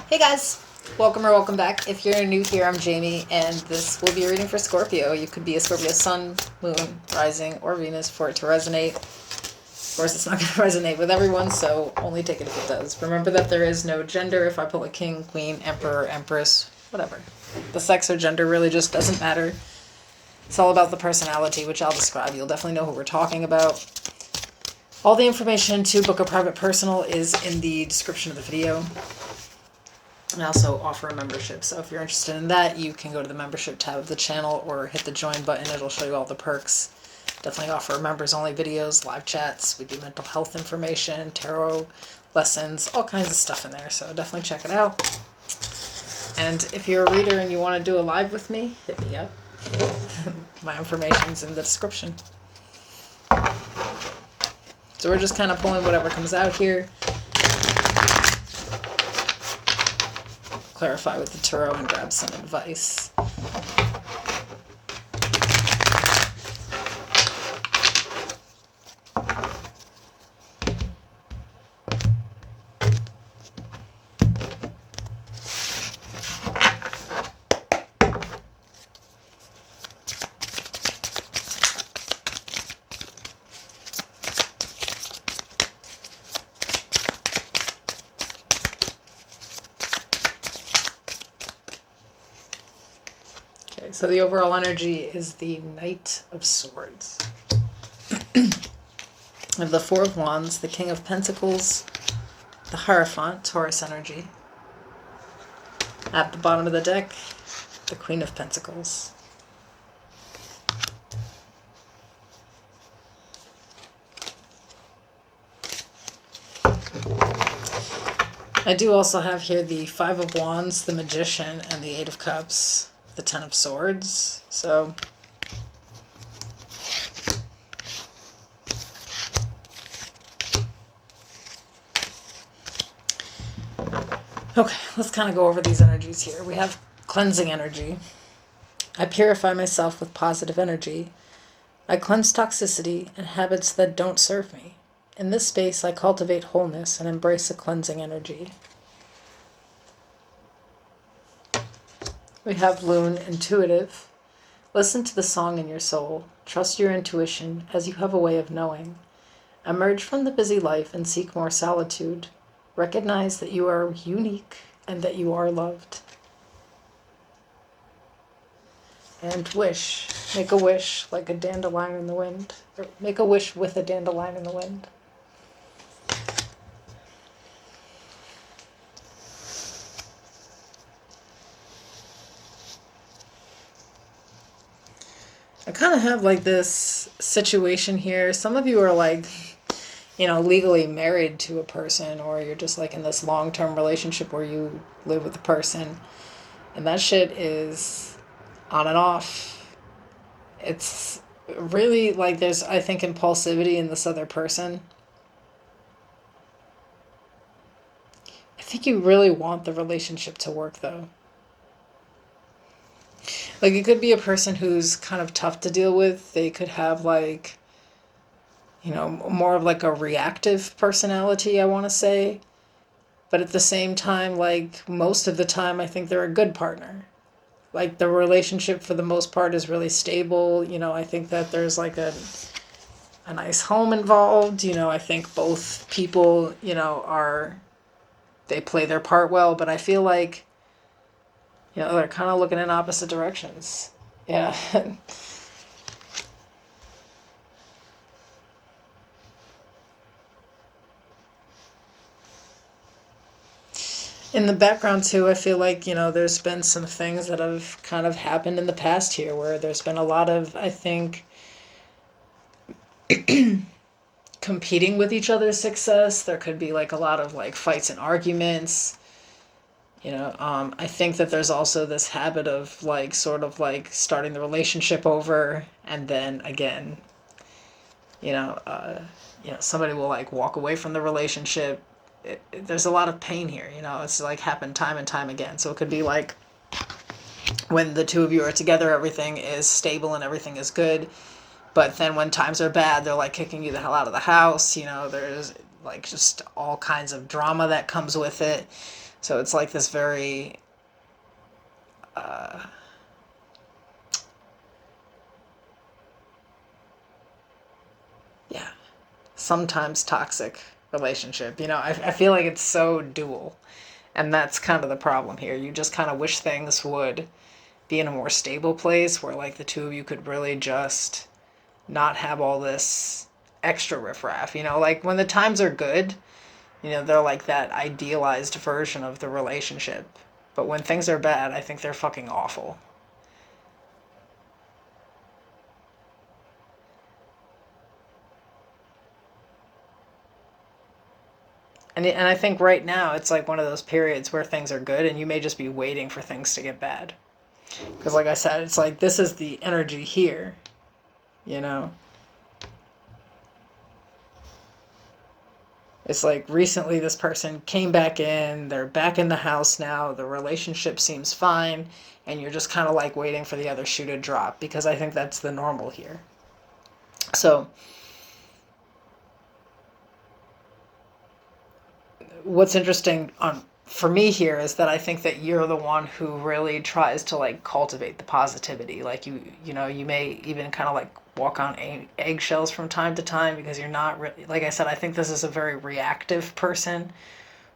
Hey guys, welcome or welcome back. If you're new here, I'm Jamie, and this will be a reading for Scorpio. You could be a Scorpio Sun, Moon, Rising, or Venus for it to resonate. Of course, it's not going to resonate with everyone, so only take it if it does. Remember that there is no gender. If I pull a king, queen, emperor, empress, whatever. The sex or gender really just doesn't matter. It's all about the personality, which I'll describe. You'll definitely know who we're talking about. All the information to book a private personal is in the description of the video. I also offer a membership, so if you're interested in that, you can go to the membership tab of the channel or hit the join button. It'll show you all the perks. Definitely offer members-only videos, live chats. We do mental health information, tarot lessons, all kinds of stuff in there, so definitely check it out. And if you're a reader and you want to do a live with me, hit me up. My information's in the description. So we're just kind of pulling whatever comes out here. Clarify with the tarot and grab some advice. So the overall energy is the Knight of Swords. Of the Four of Wands, the King of Pentacles, the Hierophant, Taurus energy. At the bottom of the deck, the Queen of Pentacles. I do also have here the Five of Wands, the Magician, and the Eight of Cups. The Ten of Swords. So okay, let's kind of go over these energies here. We have cleansing energy. I purify myself with positive energy. I cleanse toxicity and habits that don't serve me. In this space, I cultivate wholeness and embrace a cleansing energy. We have Loon, intuitive. Listen to the song in your soul. Trust your intuition, as you have a way of knowing. Emerge from the busy life and seek more solitude. Recognize that you are unique and that you are loved. And wish. Make a wish like a dandelion in the wind. Or make a wish with a dandelion in the wind. I kind of have like this situation here. Some of you are like, legally married to a person, or you're just like in this long-term relationship where you live with a person. And that shit is on and off. It's really like there's, I think, impulsivity in this other person. I think you really want the relationship to work though. Like, it could be a person who's kind of tough to deal with. They could have, like, more of, like, a reactive personality, I want to say. But at the same time, like, most of the time, I think they're a good partner. Like, the relationship, for the most part, is really stable. I think that there's, like, a nice home involved. I think both people, they play their part well. But I feel like they're kind of looking in opposite directions. Yeah. In the background, too, I feel like, there's been some things that have kind of happened in the past here where there's been a lot of, I think, competing with each other's success. There could be, like, a lot of, like, fights and arguments. I think that there's also this habit of like sort of like starting the relationship over and then again, somebody will like walk away from the relationship. There's a lot of pain here, it's like happened time and time again. So it could be like when the two of you are together, everything is stable and everything is good. But then when times are bad, they're like kicking you the hell out of the house. There's like just all kinds of drama that comes with it. So it's like this very yeah, sometimes toxic relationship. I feel like it's so dual. And that's kind of the problem here. You just kind of wish things would be in a more stable place where, like, the two of you could really just not have all this extra riffraff. Like, when the times are good, they're like that idealized version of the relationship. But when things are bad, I think they're fucking awful. And I think right now it's like one of those periods where things are good and you may just be waiting for things to get bad. Because, like I said, it's like this is the energy here, you know? It's like recently this person came back in, they're back in the house now, the relationship seems fine, and you're just kind of like waiting for the other shoe to drop, because I think that's the normal here. So, what's interesting for me here is that I think that you're the one who really tries to like cultivate the positivity. Like you may even kind of like walk on eggshells from time to time because you're not really, like I said, I think this is a very reactive person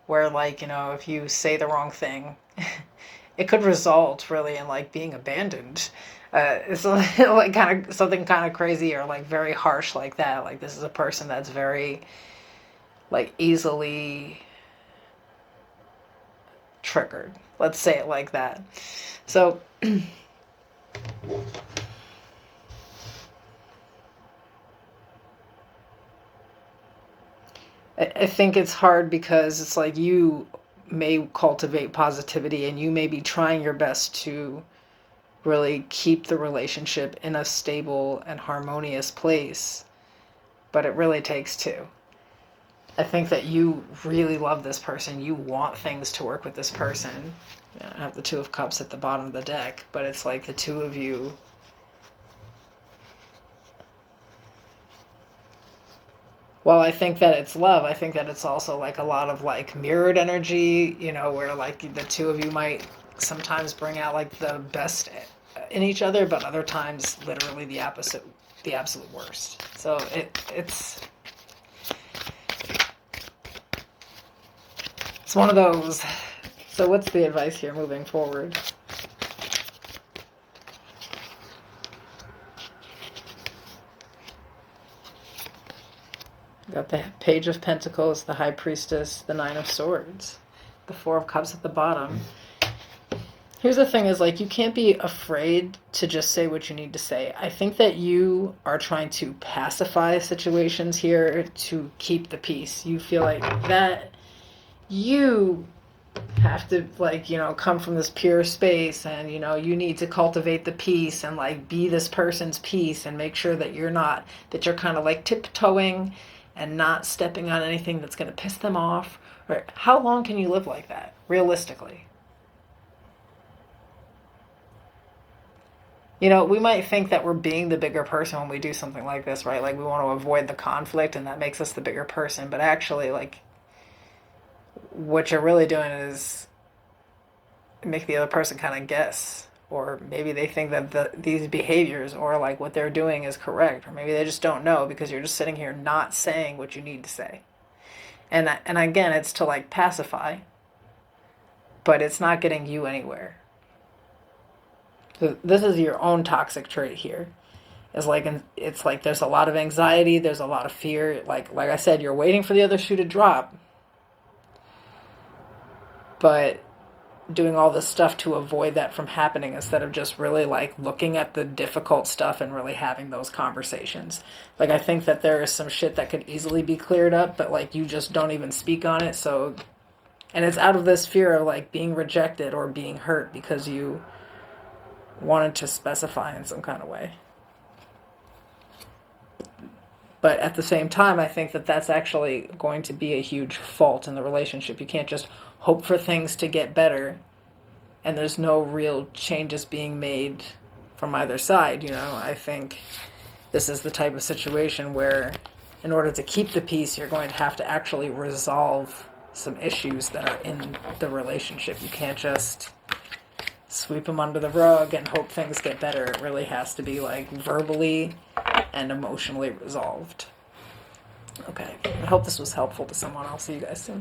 where, like, if you say the wrong thing, it could result really in like being abandoned. It's like kind of something kind of crazy or like very harsh like that. Like, this is a person that's very like easily triggered. Let's say it like that. So I think it's hard because it's like you may cultivate positivity and you may be trying your best to really keep the relationship in a stable and harmonious place, but it really takes two. I think that you really love this person. You want things to work with this person. I have the Two of Cups at the bottom of the deck, but it's like the two of you. While I think that it's love, I think that it's also like a lot of like mirrored energy, where like the two of you might sometimes bring out like the best in each other, but other times literally the opposite, the absolute worst. So it's one of those. So what's the advice here moving forward? Got the Page of Pentacles, the High Priestess, the Nine of Swords, the Four of Cups at the bottom. Here's the thing is, like, you can't be afraid to just say what you need to say. I think that you are trying to pacify situations here to keep the peace. You feel like that you have to, like, come from this pure space and, you need to cultivate the peace and, like, be this person's peace and make sure that you're kind of, like, tiptoeing and not stepping on anything that's going to piss them off. Or how long can you live like that, realistically? We might think that we're being the bigger person when we do something like this, right? Like, we want to avoid the conflict and that makes us the bigger person. But actually, like, what you're really doing is make the other person kind of guess. Or maybe they think that these behaviors or like what they're doing is correct. Or maybe they just don't know because you're just sitting here not saying what you need to say. And again, it's to like pacify. But it's not getting you anywhere. So this is your own toxic trait here. It's like there's a lot of anxiety, there's a lot of fear. Like I said, you're waiting for the other shoe to drop, but doing all this stuff to avoid that from happening instead of just really like looking at the difficult stuff and really having those conversations. Like, I think that there is some shit that could easily be cleared up, but like you just don't even speak on it. So, and it's out of this fear of like being rejected or being hurt because you wanted to specify in some kind of way. But at the same time, I think that that's actually going to be a huge fault in the relationship. You can't just hope for things to get better and there's no real changes being made from either side. I think this is the type of situation where in order to keep the peace, you're going to have to actually resolve some issues that are in the relationship. You can't just sweep them under the rug and hope things get better. It really has to be like verbally and emotionally resolved. Okay, I hope this was helpful to someone. I'll see you guys soon.